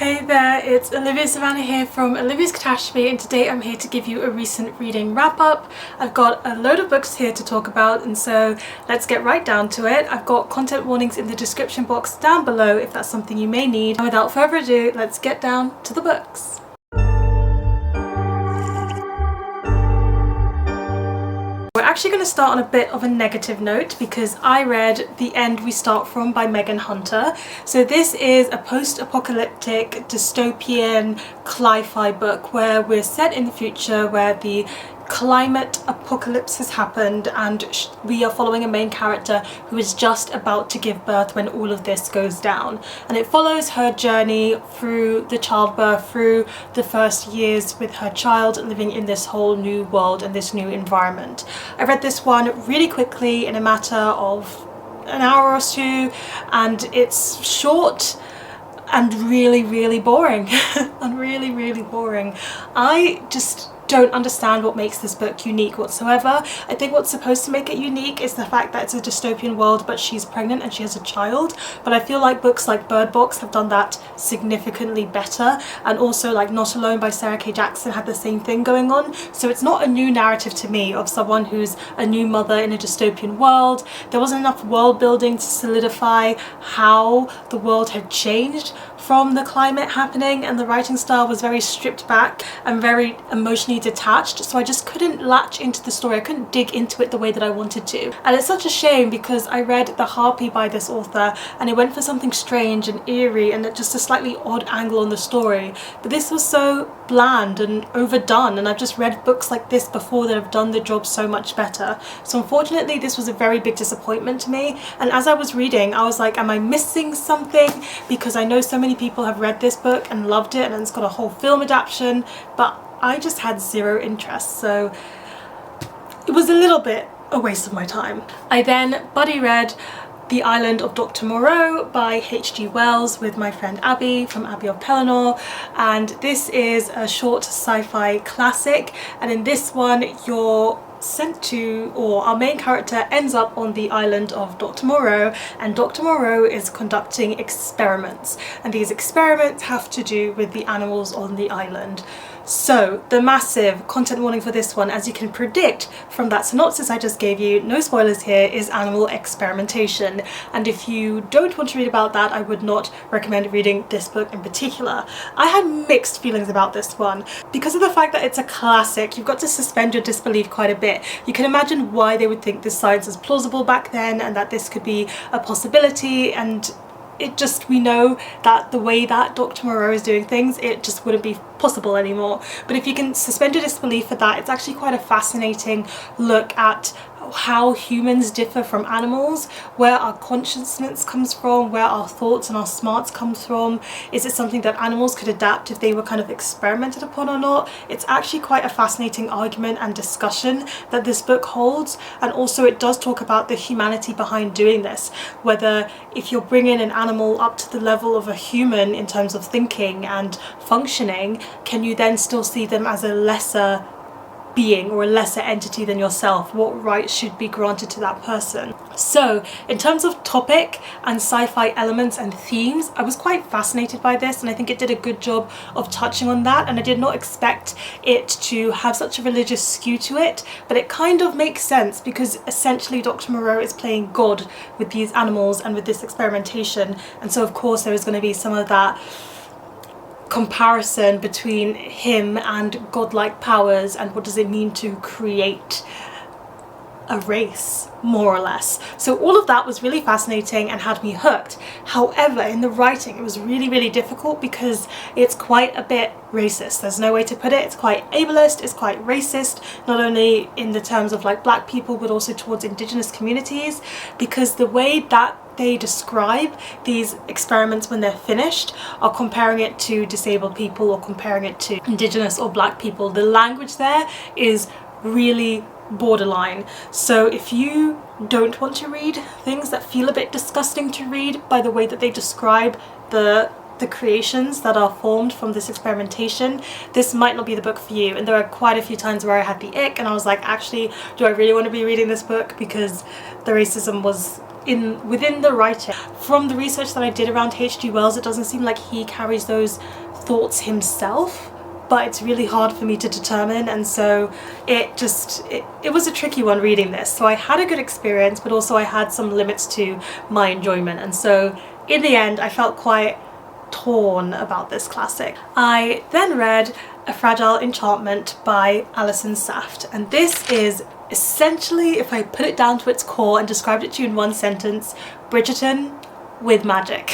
Hey there, it's Olivia Savannah here from Olivia's Catastrophe, and today I'm here to give you a recent reading wrap up. I've got a load of books here to talk about, and so let's get right down to it. I've got content warnings in the description box down below if that's something you may need. And without further ado, let's get down to the books. We're actually going to start on a bit of a negative note because I read The End We Start From by Megan Hunter. So this is a post-apocalyptic dystopian cli-fi book where we're set in the future where the climate apocalypse has happened and we are following a main character who is just about to give birth when all of this goes down, and it follows her journey through the childbirth, through the first years with her child living in this whole new world and this new environment. I read this one really quickly in a matter of an hour or two, and it's short and really boring and really boring. I just don't understand what makes this book unique whatsoever. I think what's supposed to make it unique is the fact that it's a dystopian world but she's pregnant and she has a child, but I feel like books like Bird Box have done that significantly better, and also like Not Alone by Sarah K. Jackson had the same thing going on. So it's not a new narrative to me of someone who's a new mother in a dystopian world. There wasn't enough world building to solidify how the world had changed from the climate happening, and the writing style was very stripped back and very emotionally detached, so I just couldn't latch into the story. I couldn't dig into it the way that I wanted to, and it's such a shame because I read The Harpy by this author and it went for something strange and eerie and just a slightly odd angle on the story, but this was so bland and overdone, and I've just read books like this before that have done the job so much better. So unfortunately this was a very big disappointment to me, and as I was reading I was like, am I missing something? Because I know so many people have read this book and loved it and it's got a whole film adaptation, but I just had zero interest, so it was a little bit a waste of my time. I then buddy read The Island of Doctor Moreau by H.G. Wells with my friend Abby from Abbey of Pelennor, and this is a short sci-fi classic, and in this one you're sent to, or our main character ends up on the island of Dr. Moreau, and Dr. Moreau is conducting experiments, and these experiments have to do with the animals on the island. So the massive content warning for this one, as you can predict from that synopsis I just gave you, no spoilers here, is animal experimentation, and if you don't want to read about that I would not recommend reading this book in particular. I had mixed feelings about this one because of the fact that it's a classic. You've got to suspend your disbelief quite a bit. You can imagine why they would think this science is plausible back then and that this could be a possibility, and it just, we know that the way that Dr. Moreau is doing things, it just wouldn't be possible anymore. But if you can suspend your disbelief for that, it's actually quite a fascinating look at how humans differ from animals, where our consciousness comes from, where our thoughts and our smarts comes from. Is it something that animals could adapt if they were kind of experimented upon or not? It's actually quite a fascinating argument and discussion that this book holds, and also it does talk about the humanity behind doing this, whether if you're bringing an animal up to the level of a human in terms of thinking and functioning, can you then still see them as a lesser being or a lesser entity than yourself? What rights should be granted to that person? So in terms of topic and sci-fi elements and themes, I was quite fascinated by this, and I think it did a good job of touching on that, and I did not expect it to have such a religious skew to it, but it kind of makes sense because essentially Dr. Moreau is playing God with these animals and with this experimentation, and so of course there is going to be some of that comparison between him and godlike powers and what does it mean to create a race, more or less. So all of that was really fascinating and had me hooked. However, in the writing it was really difficult because it's quite a bit racist. There's no way to put it. It's quite ableist, it's quite racist, not only in the terms of like black people but also towards indigenous communities, because the way that they describe these experiments when they're finished are comparing it to disabled people or comparing it to indigenous or black people. The language there is really borderline. So if you don't want to read things that feel a bit disgusting to read by the way that they describe the creations that are formed from this experimentation, this might not be the book for you. And there are quite a few times where I had the ick and I was like, actually, do I really want to be reading this book? Because the racism was within the writing. From the research that I did around H.G. Wells, it doesn't seem like he carries those thoughts himself, but it's really hard for me to determine, and so it was a tricky one reading this. So I had a good experience, but also I had some limits to my enjoyment, and so in the end I felt quite torn about this classic. I then read A Fragile Enchantment by Allison Saft, and this is essentially, if I put it down to its core and described it to you in one sentence, Bridgerton with magic.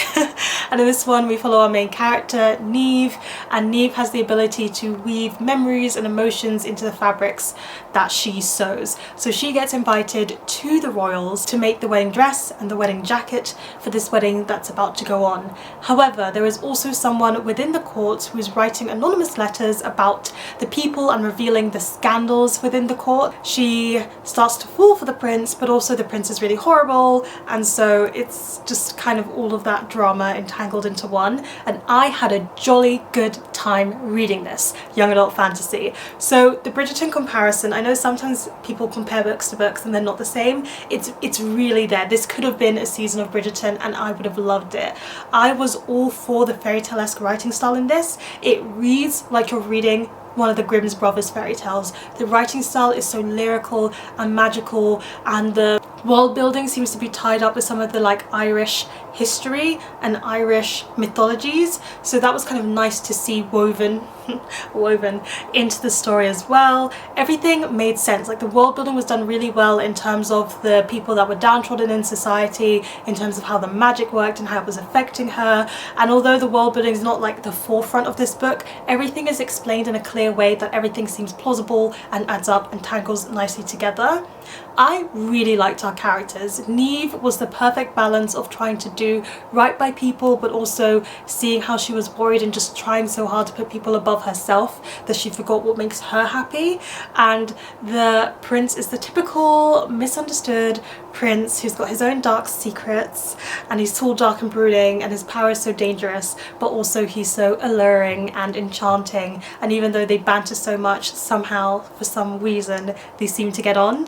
And in this one we follow our main character, Neve, and Neve has the ability to weave memories and emotions into the fabrics that she sews. So she gets invited to the royals to make the wedding dress and the wedding jacket for this wedding that's about to go on. However, there is also someone within the court who is writing anonymous letters about the people and revealing the scandals within the court. She starts to fall for the prince, but also the prince is really horrible, and so it's just kind of all of that drama entangled into one, and I had a jolly good time reading this young adult fantasy. So the Bridgerton comparison, I know sometimes people compare books to books and they're not the same. It's really there. This could have been a season of Bridgerton and I would have loved it. I was all for the fairy tale-esque writing style in this. It reads like you're reading one of the Grimm's Brothers fairy tales. The writing style is so lyrical and magical, and the world building seems to be tied up with some of the like Irish history and Irish mythologies, so that was kind of nice to see woven into the story as well. Everything made sense. Like the world building was done really well in terms of the people that were downtrodden in society, in terms of how the magic worked and how it was affecting her. And although the world building is not like the forefront of this book, everything is explained in a clear way that everything seems plausible and adds up and tangles nicely together. I really liked our characters. Neve was the perfect balance of trying to do right by people, but also seeing how she was worried and just trying so hard to put people above herself that she forgot what makes her happy. And the prince is the typical misunderstood prince who's got his own dark secrets, and he's tall, dark and brooding, and his power is so dangerous, but also he's so alluring and enchanting, and even though they banter so much, somehow for some reason they seem to get on.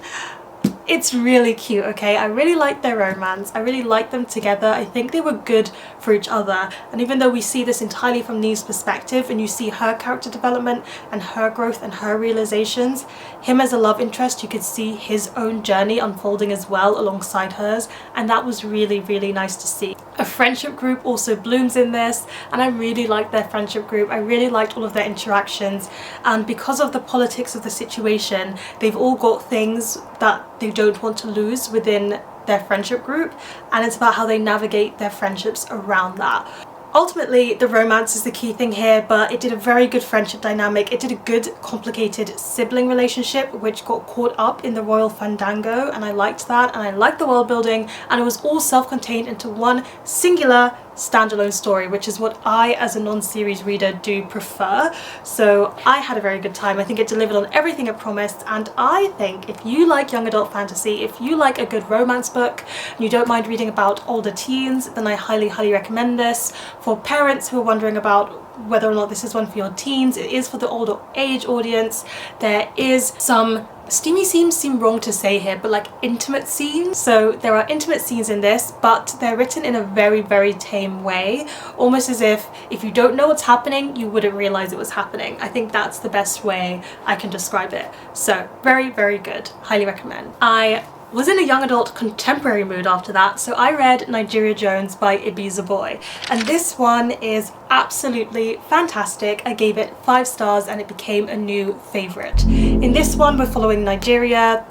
It's really cute, okay? I really like their romance. I really like them together. I think they were good for each other. And even though we see this entirely from Neve's perspective and you see her character development and her growth and her realizations, him as a love interest, you could see his own journey unfolding as well alongside hers, and that was really, really nice to see. A friendship group also blooms in this, and I really liked their friendship group. I really liked all of their interactions, and because of the politics of the situation, they've all got things that they don't want to lose within their friendship group, and it's about how they navigate their friendships around that. Ultimately, the romance is the key thing here, but it did a very good friendship dynamic. It did a good, complicated sibling relationship, which got caught up in the royal fandango, and I liked that, and I liked the world building, and it was all self-contained into one singular standalone story, which is what I, as a non-series reader, do prefer. So I had a very good time. I think it delivered on everything it promised, and I think if you like young adult fantasy, if you like a good romance book, and you don't mind reading about older teens, then I highly, highly recommend this. For parents who are wondering about whether or not this is one for your teens, it is for the older age audience. There is some steamy scenes, seem wrong to say here, but like intimate scenes. So there are intimate scenes in this, but they're written in a very, very tame way, almost as if you don't know what's happening, you wouldn't realize it was happening. I think that's the best way I can describe it. So very, very good. Highly recommend. I was in a young adult contemporary mood after that, so I read Nigeria Jones by Zoboi, and this one is absolutely fantastic. I gave it 5 stars and it became a new favourite. In this one we're following Nigeria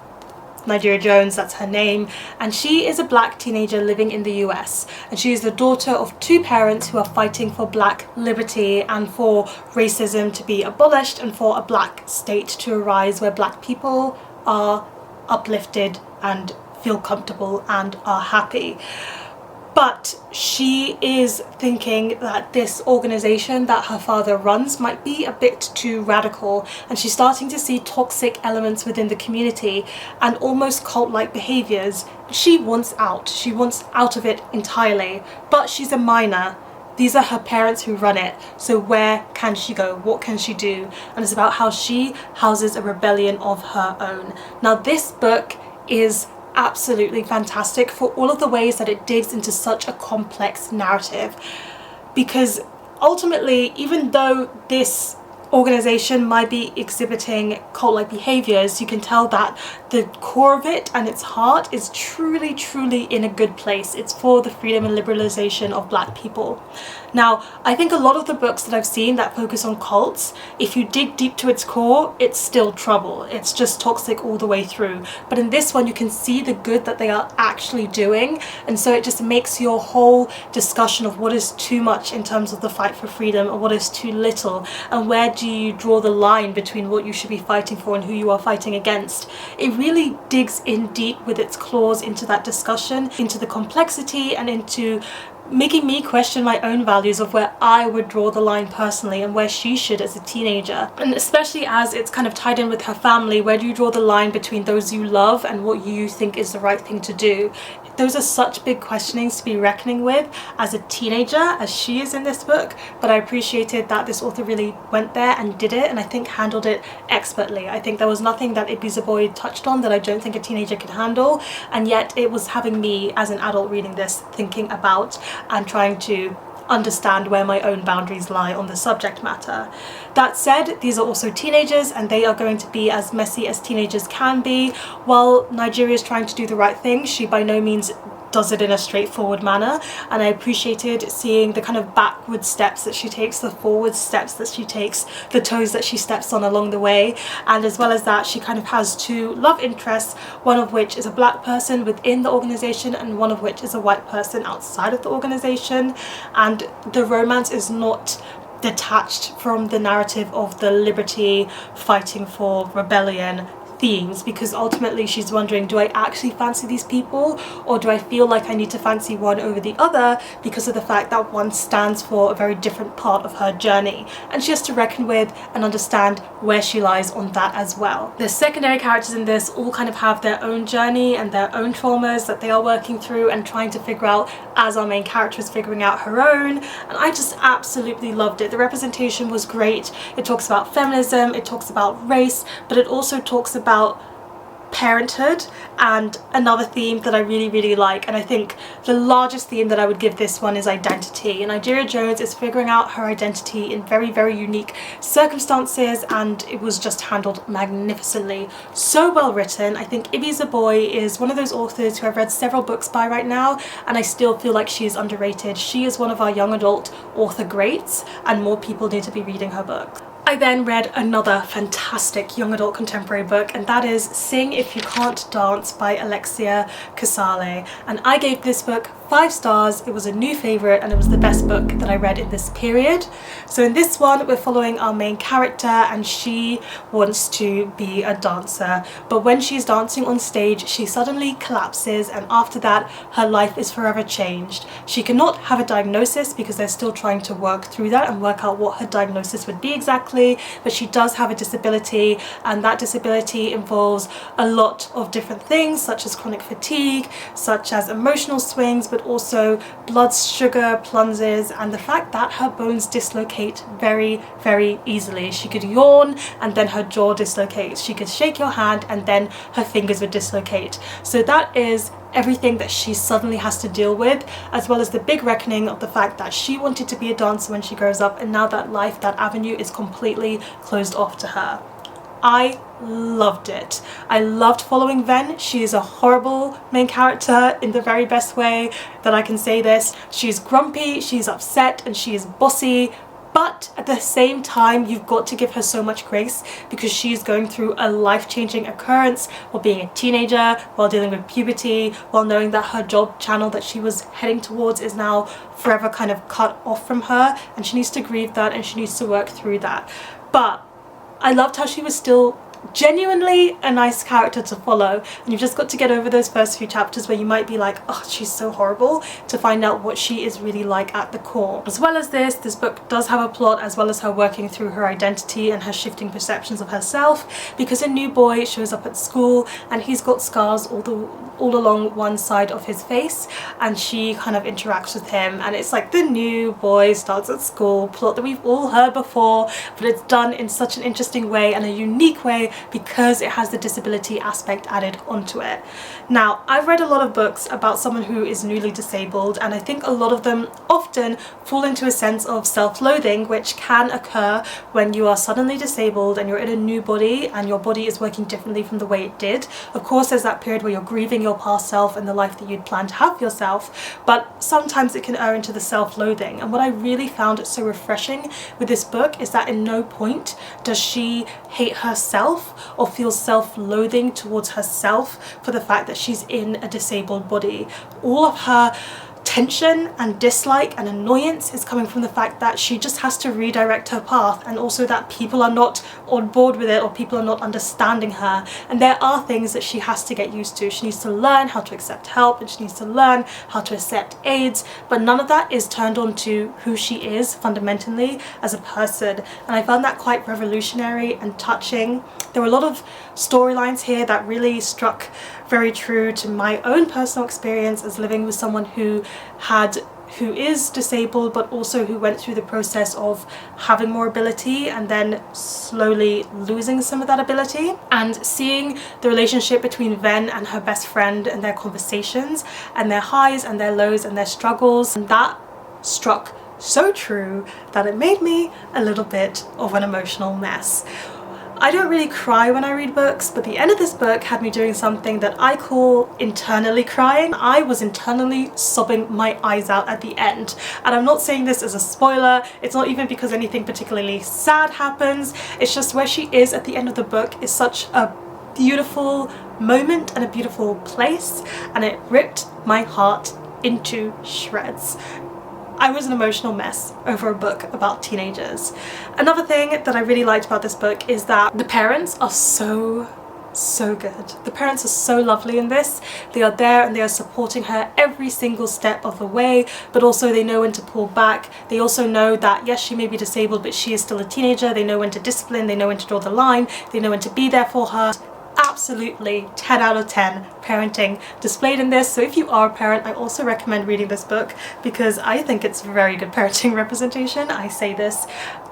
Jones, that's her name, and she is a black teenager living in the US, and she is the daughter of 2 parents who are fighting for black liberty and for racism to be abolished and for a black state to arise where black people are uplifted and feel comfortable and are happy. But she is thinking that this organisation that her father runs might be a bit too radical, and she's starting to see toxic elements within the community and almost cult-like behaviours. She wants out. She wants out of it entirely, but she's a minor. These are her parents who run it, so where can she go? What can she do? And it's about how she houses a rebellion of her own. Now this book is absolutely fantastic for all of the ways that it digs into such a complex narrative, because ultimately, even though this organization might be exhibiting cult-like behaviors, you can tell that the core of it and its heart is truly in a good place. It's for the freedom and liberalization of Black people. Now, I think a lot of the books that I've seen that focus on cults, if you dig deep to its core, it's still trouble. It's just toxic all the way through. But in this one, you can see the good that they are actually doing. And so it just makes your whole discussion of what is too much in terms of the fight for freedom and what is too little, and where do you draw the line between what you should be fighting for and who you are fighting against. It really digs in deep with its claws into that discussion, into the complexity, and into making me question my own values of where I would draw the line personally and where she should as a teenager. And especially as it's kind of tied in with her family, where do you draw the line between those you love and what you think is the right thing to do? Those are such big questionings to be reckoning with as a teenager, as she is in this book, but I appreciated that this author really went there and did it, and I think handled it expertly. I think there was nothing that Zoboi touched on that I don't think a teenager could handle, and yet it was having me as an adult reading this thinking about and trying to understand where my own boundaries lie on the subject matter. That said, these are also teenagers and they are going to be as messy as teenagers can be. While Nigeria is trying to do the right thing, she by no means does it in a straightforward manner, and I appreciated seeing the kind of backward steps that she takes, the forward steps that she takes, the toes that she steps on along the way. And as well as that, she kind of has two love interests, one of which is a Black person within the organization and one of which is a white person outside of the organization, and the romance is not detached from the narrative of the liberty fighting for rebellion themes, because ultimately she's wondering, do I actually fancy these people, or do I feel like I need to fancy one over the other because of the fact that one stands for a very different part of her journey, and she has to reckon with and understand where she lies on that as well. The secondary characters in this all kind of have their own journey and their own traumas that they are working through and trying to figure out as our main character is figuring out her own, and I just absolutely loved it. The representation was great. It talks about feminism, it talks about race, but it also talks about parenthood, and another theme that I really like, and I think the largest theme that I would give this one is identity. And Nigeria Jones is figuring out her identity in very unique circumstances, and it was just handled magnificently. So well written. I think Zoboi is one of those authors who I've read several books by right now, and I still feel like she is underrated. She is one of our young adult author greats, and more people need to be reading her books. I then read another fantastic young adult contemporary book, and that is Sing If You Can't Dance by Alexia Casale, and I gave this book 5 stars. It was a new favourite and it was the best book that I read in this period. So in this one we're following our main character, and she wants to be a dancer, but when she's dancing on stage she suddenly collapses, and after that her life is forever changed. She cannot have a diagnosis because they're still trying to work through that and work out what her diagnosis would be exactly, but she does have a disability, and that disability involves a lot of different things such as chronic fatigue, such as emotional swings, but also blood sugar plunges, and the fact that her bones dislocate very easily. She could yawn and then her jaw dislocates. She could shake your hand and then her fingers would dislocate. So that is everything that she suddenly has to deal with, as well as the big reckoning of the fact that she wanted to be a dancer when she grows up, and now that life, that avenue is completely closed off to her. I loved it. I loved following Ven. She is a horrible main character in the very best way that I can say this. She's grumpy, she's upset, and she is bossy, but at the same time you've got to give her so much grace because she's going through a life-changing occurrence while being a teenager, while dealing with puberty, while knowing that her job channel that she was heading towards is now forever kind of cut off from her, and she needs to grieve that and she needs to work through that. But I loved how she was still genuinely a nice character to follow, and you've just got to get over those first few chapters where you might be like, oh, she's so horrible, to find out what she is really like at the core. As well as this book does have a plot, as well as her working through her identity and her shifting perceptions of herself, because a new boy shows up at school and he's got scars all along one side of his face, and she kind of interacts with him, and it's like the new boy starts at school plot that we've all heard before, but it's done in such an interesting way and a unique way way because it has the disability aspect added onto it. Now, I've read a lot of books about someone who is newly disabled, and I think a lot of them often fall into a sense of self-loathing, which can occur when you are suddenly disabled and you're in a new body and your body is working differently from the way it did. Of course, there's that period where you're grieving your past self and the life that you'd planned to have for yourself, but sometimes it can err into the self-loathing. And what I really found so refreshing with this book is that in no point does she hate herself or feel self-loathing towards herself for the fact that she's in a disabled body. All of her tension and dislike and annoyance is coming from the fact that she just has to redirect her path, and also that people are not on board with it or people are not understanding her, and there are things that she has to get used to. She needs to learn how to accept help and she needs to learn how to accept aids, but none of that is turned on to who she is fundamentally as a person, and I found that quite revolutionary and touching. There were a lot of storylines here that really struck very true to my own personal experience as living with someone who is disabled, but also who went through the process of having more ability and then slowly losing some of that ability, and seeing the relationship between Ven and her best friend and their conversations and their highs and their lows and their struggles, and that struck so true that it made me a little bit of an emotional mess. I don't really cry when I read books, but the end of this book had me doing something that I call internally crying. I was internally sobbing my eyes out at the end. And I'm not saying this as a spoiler, it's not even because anything particularly sad happens, it's just where she is at the end of the book is such a beautiful moment and a beautiful place, and it ripped my heart into shreds. I was an emotional mess over a book about teenagers. Another thing that I really liked about this book is that the parents are so good. The parents are so lovely in this. They are there and they are supporting her every single step of the way, but also they know when to pull back. They also know that yes, she may be disabled, but she is still a teenager. They know when to discipline, they know when to draw the line, they know when to be there for her. Absolutely 10 out of 10 parenting displayed in this. So if you are a parent, I also recommend reading this book because I think it's very good parenting representation. I say this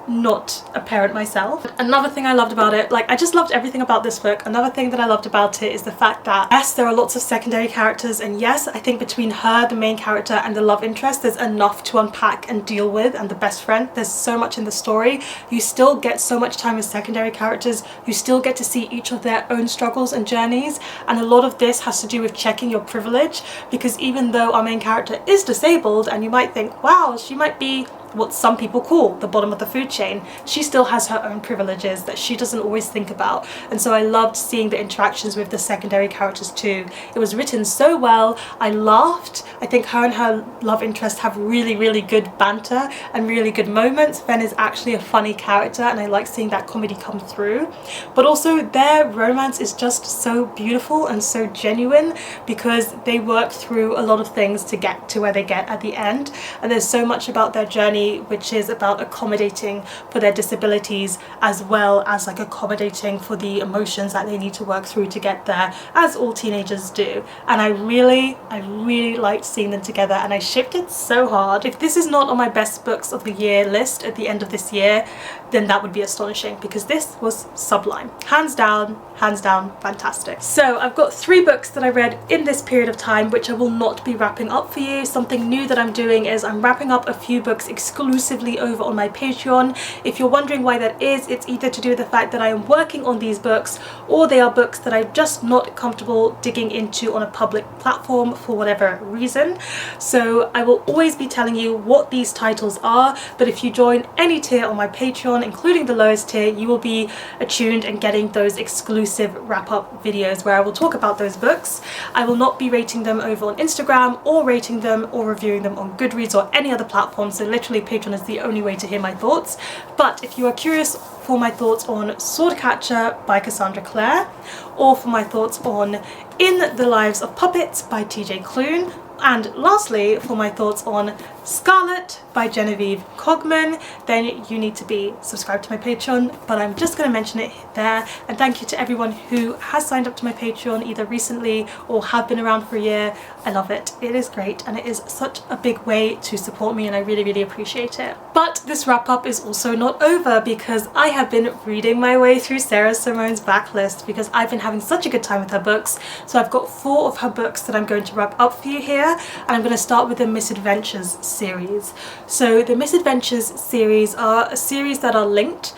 not a parent myself. Another thing I loved about it, like I just loved everything about this book. Another thing that I loved about it is the fact that yes, there are lots of secondary characters, and yes, I think between her, the main character, and the love interest, there's enough to unpack and deal with, and the best friend, there's so much in the story. You still get so much time with secondary characters, you still get to see each of their own struggles and journeys, and a lot of this has to do with checking your privilege, because even though our main character is disabled and you might think, wow, she might be what some people call the bottom of the food chain, she still has her own privileges that she doesn't always think about. And so I loved seeing the interactions with the secondary characters too. It was written so well. I laughed. I think her and her love interest have really good banter and really good moments. Ven is actually a funny character and I like seeing that comedy come through, but also their romance is just so beautiful and so genuine because they work through a lot of things to get to where they get at the end, and there's so much about their journey which is about accommodating for their disabilities as well as like accommodating for the emotions that they need to work through to get there, as all teenagers do. And I really liked seeing them together, and I shipped it so hard. If this is not on my best books of the year list at the end of this year, then that would be astonishing because this was sublime. Hands down, fantastic. So I've got 3 books that I read in this period of time which I will not be wrapping up for you. Something new that I'm doing is I'm wrapping up a few books exclusively over on my Patreon. If you're wondering why that is, it's either to do with the fact that I am working on these books, or they are books that I'm just not comfortable digging into on a public platform for whatever reason. So I will always be telling you what these titles are, but if you join any tier on my Patreon, including the lowest tier, you will be attuned and getting those exclusive wrap-up videos where I will talk about those books. I will not be rating them over on Instagram or rating them or reviewing them on Goodreads or any other platform, so literally Patreon is the only way to hear my thoughts. But if you are curious for my thoughts on Swordcatcher by Cassandra Clare, or for my thoughts on In the Lives of Puppets by TJ Klune, and lastly for my thoughts on Scarlet by Genevieve Cogman, then you need to be subscribed to my Patreon, but I'm just going to mention it there. And thank you to everyone who has signed up to my Patreon either recently or have been around for a year. I love it. It is great and it is such a big way to support me and I really, really appreciate it. But this wrap up is also not over because I have been reading my way through Sarah Simone's backlist because I've been having such a good time with her books. So I've got 4 of her books that I'm going to wrap up for you here, and I'm going to start with the Misadventures series. So the Misadventures series are a series that are linked,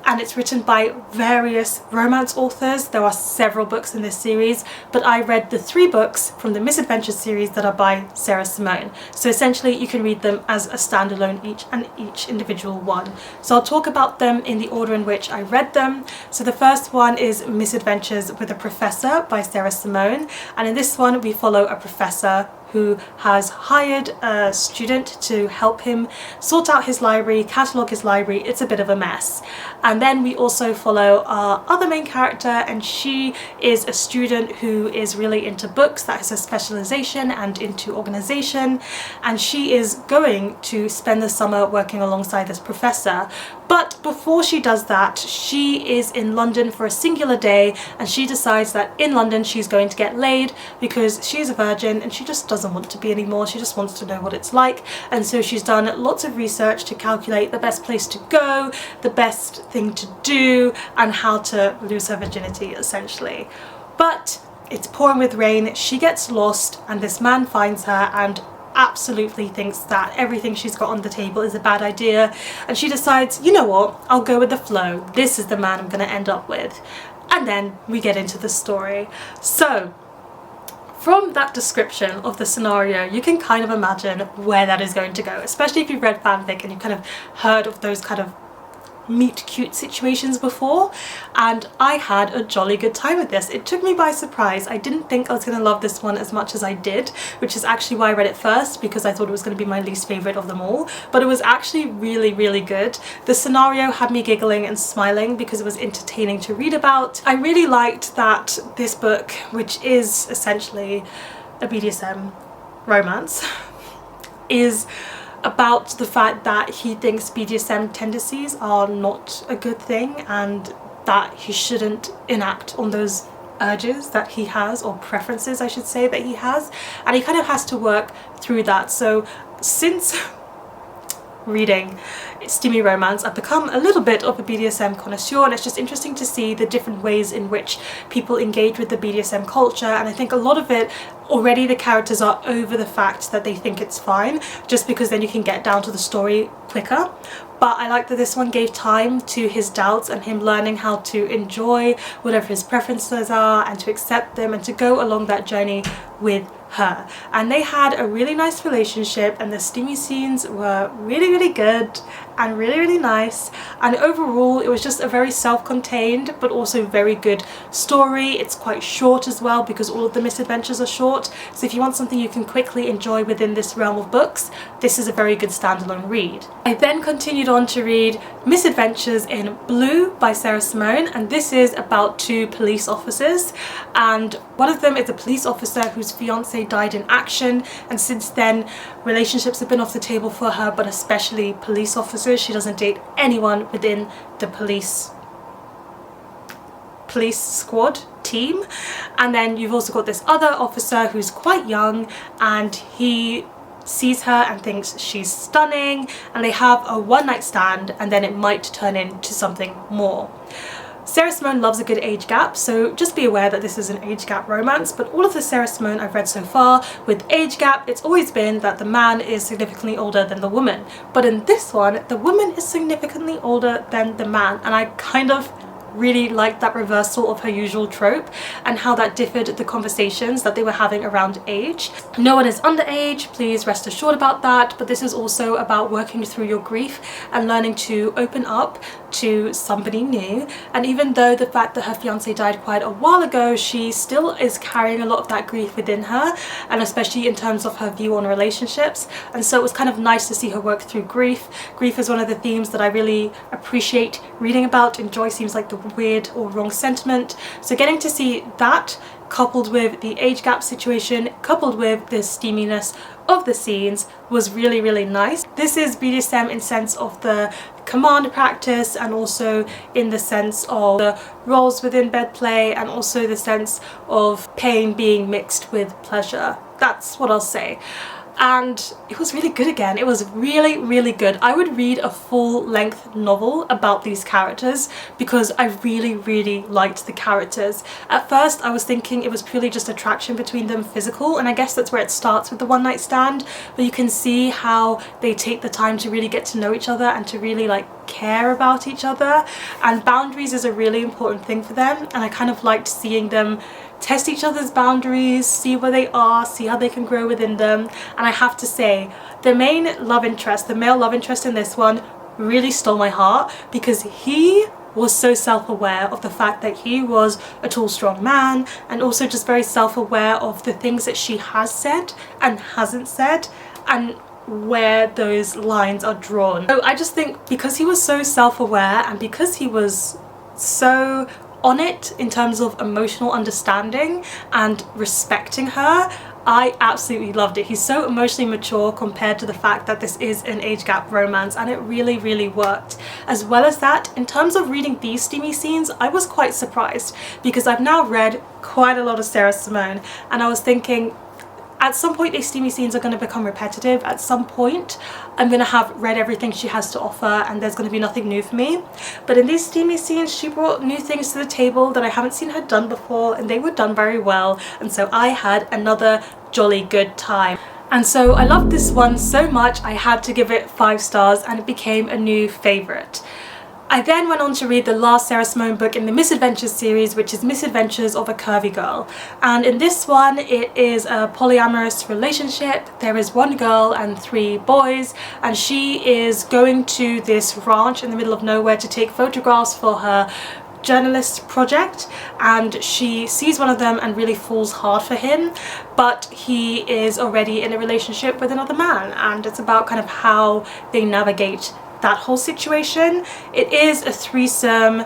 and it's written by various romance authors. There are several books in this series, but I read the 3 books from the Misadventures series that are by Sarah Simone. So essentially you can read them as a standalone each individual one. So I'll talk about them in the order in which I read them. So the first one is Misadventures with a Professor by Sarah Simone, and in this one we follow a professor who has hired a student to help him sort out his library, catalogue his library. It's a bit of a mess. And then we also follow our other main character, and she is a student who is really into books, that is her specialization, and into organization, and she is going to spend the summer working alongside this professor. But before she does that, she is in London for a singular day, and she decides that in London she's going to get laid because she's a virgin and she just doesn't want to be anymore. She just wants to know what it's like. And so she's done lots of research to calculate the best place to go, the best thing to do, and how to lose her virginity, essentially. But it's pouring with rain, she gets lost, and this man finds her and absolutely thinks that everything she's got on the table is a bad idea, and she decides, you know what, I'll go with the flow. This is the man I'm going to end up with. And then we get into the story. So from that description of the scenario, you can kind of imagine where that is going to go, especially if you've read fanfic and you've kind of heard of those kind of meet cute situations before, and I had a jolly good time with this. It took me by surprise. I didn't think I was going to love this one as much as I did, which is actually why I read it first, because I thought it was going to be my least favourite of them all, but it was actually really, really good. The scenario had me giggling and smiling because it was entertaining to read about. I really liked that this book, which is essentially a BDSM romance, is about the fact that he thinks BDSM tendencies are not a good thing and that he shouldn't enact on those urges that he has, or preferences I should say that he has, and he kind of has to work through that. So since reading steamy romance, I've become a little bit of a BDSM connoisseur, and it's just interesting to see the different ways in which people engage with the BDSM culture. And I think a lot of it, already the characters are over the fact that they think it's fine, just because then you can get down to the story quicker. But I like that this one gave time to his doubts and him learning how to enjoy whatever his preferences are and to accept them and to go along that journey with her. And they had a really nice relationship, and the steamy scenes were really, really good and really, really nice. And overall it was just a very self-contained but also very good story. It's quite short as well because all of the misadventures are short, so if you want something you can quickly enjoy within this realm of books, this is a very good standalone read. I then continued on to read Misadventures in Blue by Sarah Simone, and this is about 2 police officers, and one of them is a police officer whose fiance died in action, and since then relationships have been off the table for her, but especially police officers. She doesn't date anyone within the police squad team. And then you've also got this other officer who's quite young, and he sees her and thinks she's stunning, and they have a one-night stand, and then it might turn into something more. Sarah Simone loves a good age gap, so just be aware that this is an age gap romance, but all of the Sarah Simone I've read so far with age gap, it's always been that the man is significantly older than the woman. But in this one, the woman is significantly older than the man, and I kind of really liked that reversal of her usual trope and how that differed the conversations that they were having around age. No one is underage, please rest assured about that, but this is also about working through your grief and learning to open up to somebody new. And even though the fact that her fiance died quite a while ago, she still is carrying a lot of that grief within her, and especially in terms of her view on relationships. And so it was kind of nice to see her work through grief. Grief is one of the themes that I really appreciate reading about, and joy seems like the weird or wrong sentiment. So getting to see that coupled with the age gap situation, coupled with the steaminess of the scenes, was really, really nice. This is BDSM in sense of the command practice, and also in the sense of the roles within bed play, and also the sense of pain being mixed with pleasure. That's what I'll say. And it was really good again. It was really, really good. I would read a full-length novel about these characters because I really, really liked the characters. At first I was thinking it was purely just attraction between them, physical, and I guess that's where it starts with the one night stand, but you can see how they take the time to really get to know each other and to really like care about each other, and boundaries is a really important thing for them, and I kind of liked seeing them test each other's boundaries, see where they are, see how they can grow within them. And I have to say, the main love interest, the male love interest in this one, really stole my heart, because he was so self-aware of the fact that he was a tall, strong man, and also just very self-aware of the things that she has said and hasn't said, and where those lines are drawn. So I just think because he was so self-aware, and because he was so on it in terms of emotional understanding and respecting her, I absolutely loved it. He's so emotionally mature compared to the fact that this is an age gap romance, and it really, really worked. As well as that, in terms of reading these steamy scenes, I was quite surprised because I've now read quite a lot of Sarah Simone, and I was thinking at some point these steamy scenes are going to become repetitive. At some point I'm going to have read everything she has to offer and there's going to be nothing new for me. But in these steamy scenes she brought new things to the table that I haven't seen her done before, and they were done very well, and so I had another jolly good time. And so I loved this one so much I had to give it 5 stars, and it became a new favourite. I then went on to read the last Sarah Simone book in the Misadventures series, which is Misadventures of a Curvy Girl. And in this one, it is a polyamorous relationship. There is 1 girl and 3 boys, and she is going to this ranch in the middle of nowhere to take photographs for her journalist project, and she sees one of them and really falls hard for him, but he is already in a relationship with another man, and it's about kind of how they navigate that whole situation. It is a threesome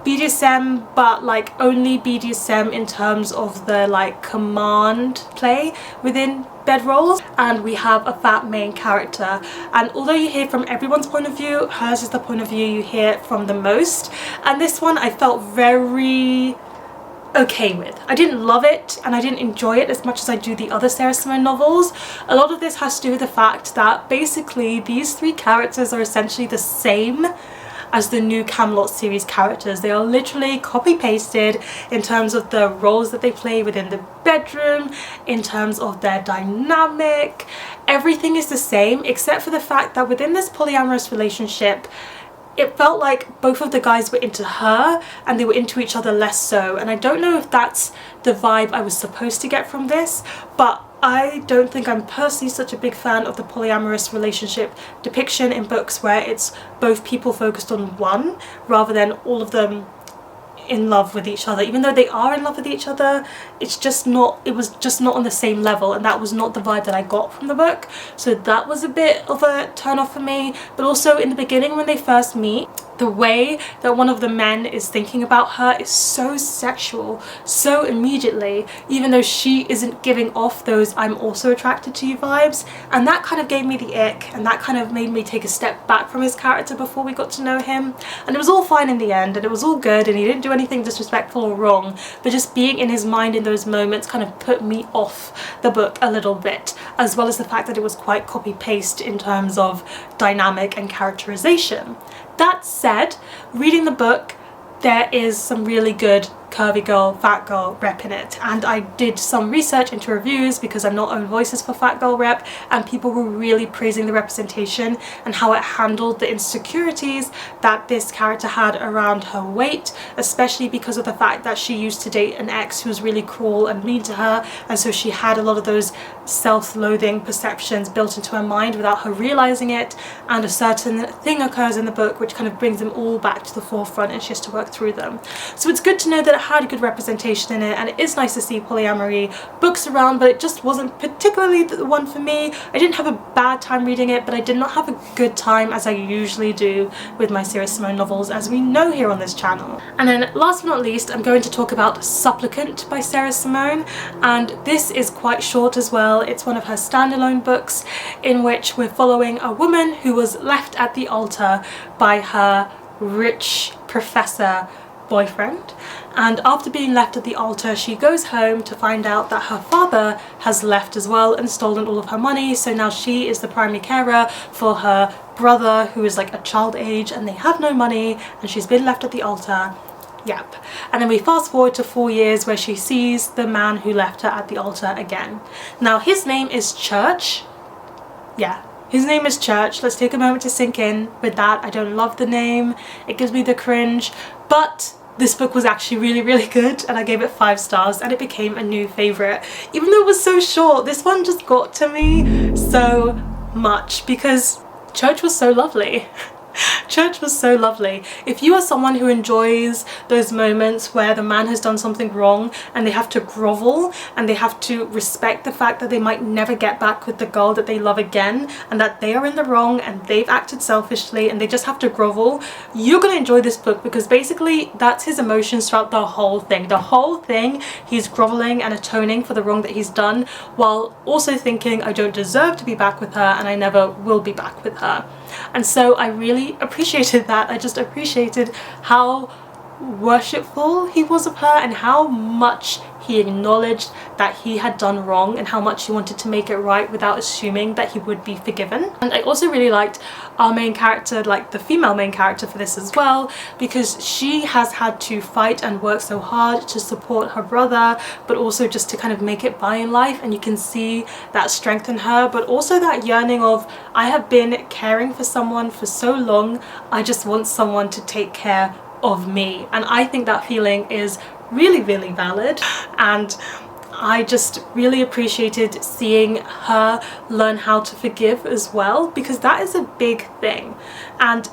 BDSM, but like only BDSM in terms of the like command play within bedrolls, and we have a fat main character, and although you hear from everyone's point of view, hers is the point of view you hear from the most, and this one I felt very okay with. I didn't love it and I didn't enjoy it as much as I do the other Sarah Simone novels. A lot of this has to do with the fact that basically these 3 characters are essentially the same as the new Camelot series characters. They are literally copy pasted in terms of the roles that they play within the bedroom, in terms of their dynamic. Everything is the same except for the fact that within this polyamorous relationship it felt like both of the guys were into her and they were into each other less so, and I don't know if that's the vibe I was supposed to get from this, but I don't think I'm personally such a big fan of the polyamorous relationship depiction in books where it's both people focused on one rather than all of them in love with each other. Even though they are in love with each other, it was just not on the same level, and that was not the vibe that I got from the book, so that was a bit of a turn off for me. But also in the beginning when they first meet, the way that one of the men is thinking about her is so sexual, so immediately, even though she isn't giving off those I'm also attracted to you vibes, and that kind of gave me the ick, and that kind of made me take a step back from his character before we got to know him. And it was all fine in the end, and it was all good, and he didn't do anything disrespectful or wrong, but just being in his mind in those moments kind of put me off the book a little bit, as well as the fact that it was quite copy-paste in terms of dynamic and characterization. That said, reading the book, there is some really good curvy girl, fat girl rep in it, and I did some research into reviews because I'm not own voices for fat girl rep, and people were really praising the representation and how it handled the insecurities that this character had around her weight, especially because of the fact that she used to date an ex who was really cruel and mean to her, and so she had a lot of those self-loathing perceptions built into her mind without her realizing it, and a certain thing occurs in the book which kind of brings them all back to the forefront and she has to work through them. So it's good to know that it had good representation in it, and it is nice to see polyamory books around, but it just wasn't particularly the one for me. I didn't have a bad time reading it, but I did not have a good time as I usually do with my Sarah Simone novels, as we know here on this channel. And then last but not least, I'm going to talk about Supplicant by Sarah Simone, and this is quite short as well. It's one of her standalone books in which we're following a woman who was left at the altar by her rich professor boyfriend, and after being left at the altar she goes home to find out that her father has left as well and stolen all of her money, so now she is the primary carer for her brother who is like a child age, and they have no money and she's been left at the altar. Yep. And then we fast forward to 4 years where she sees the man who left her at the altar again. Now his name is Church. Yeah, his name is Church. Let's take a moment to sink in with that. I don't love the name, it gives me the cringe, but this book was actually really good, and I gave it 5 stars, and it became a new favourite. Even though it was so short, this one just got to me so much because Church was so lovely. Church was so lovely. If you are someone who enjoys those moments where the man has done something wrong and they have to grovel and they have to respect the fact that they might never get back with the girl that they love again, and that they are in the wrong and they've acted selfishly and they just have to grovel, you're gonna enjoy this book, because basically that's his emotions throughout the whole thing. The whole thing, he's groveling and atoning for the wrong that he's done, while also thinking, I don't deserve to be back with her and I never will be back with her. And so I really appreciated that. I just appreciated how worshipful he was of her and how much he acknowledged that he had done wrong and how much he wanted to make it right without assuming that he would be forgiven. And I also really liked our main character, like the female main character for this as well, because she has had to fight and work so hard to support her brother, but also just to kind of make it by in life, and you can see that strength in her, but also that yearning of, I have been caring for someone for so long, I just want someone to take care of me. And I think that feeling is really valid, and I just really appreciated seeing her learn how to forgive as well, because that is a big thing. And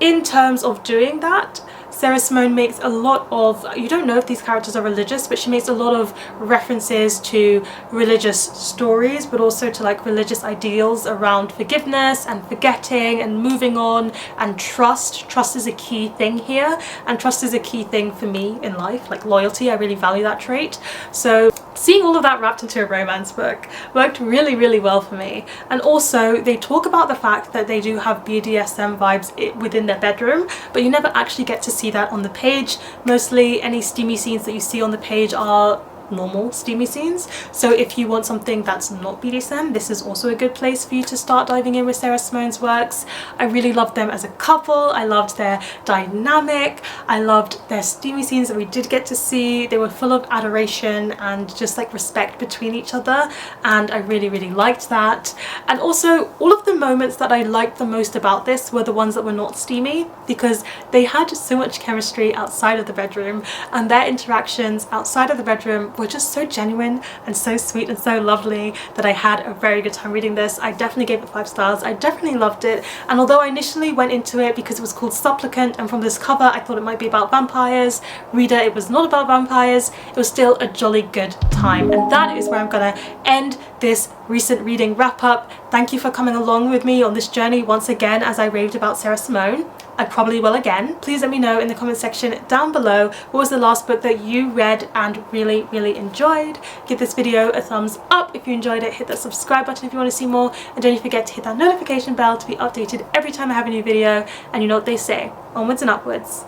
in terms of doing that, Sarah Simone makes a lot of, you don't know if these characters are religious, but she makes a lot of references to religious stories, but also to like religious ideals around forgiveness and forgetting and moving on and trust. Trust is a key thing here, and trust is a key thing for me in life, like loyalty. I really value that trait. So seeing all of that wrapped into a romance book worked really well for me. And also they talk about the fact that they do have BDSM vibes within their bedroom, but you never actually get to see that on the page. Mostly any steamy scenes that you see on the page are normal steamy scenes. So if you want something that's not BDSM, this is also a good place for you to start diving in with Sarah Simone's works. I really loved them as a couple. I loved their dynamic. I loved their steamy scenes that we did get to see. They were full of adoration and just like respect between each other, and I really liked that. And also all of the moments that I liked the most about this were the ones that were not steamy, because they had so much chemistry outside of the bedroom, and their interactions outside of the bedroom were just so genuine and so sweet and so lovely that I had a very good time reading this. I definitely gave it 5 stars. I definitely loved it, and although I initially went into it because it was called Supplicant and from this cover I thought it might be about vampires, reader, it was not about vampires. It was still a jolly good time, and that is where I'm gonna end this recent reading wrap up. Thank you for coming along with me on this journey once again as I raved about Sarah Simone. I probably will again. Please let me know in the comment section down below what was the last book that you read and really enjoyed. Give this video a thumbs up if you enjoyed it, hit that subscribe button if you want to see more, and don't forget to hit that notification bell to be updated every time I have a new video. And you know what they say, onwards and upwards.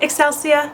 Excelsior!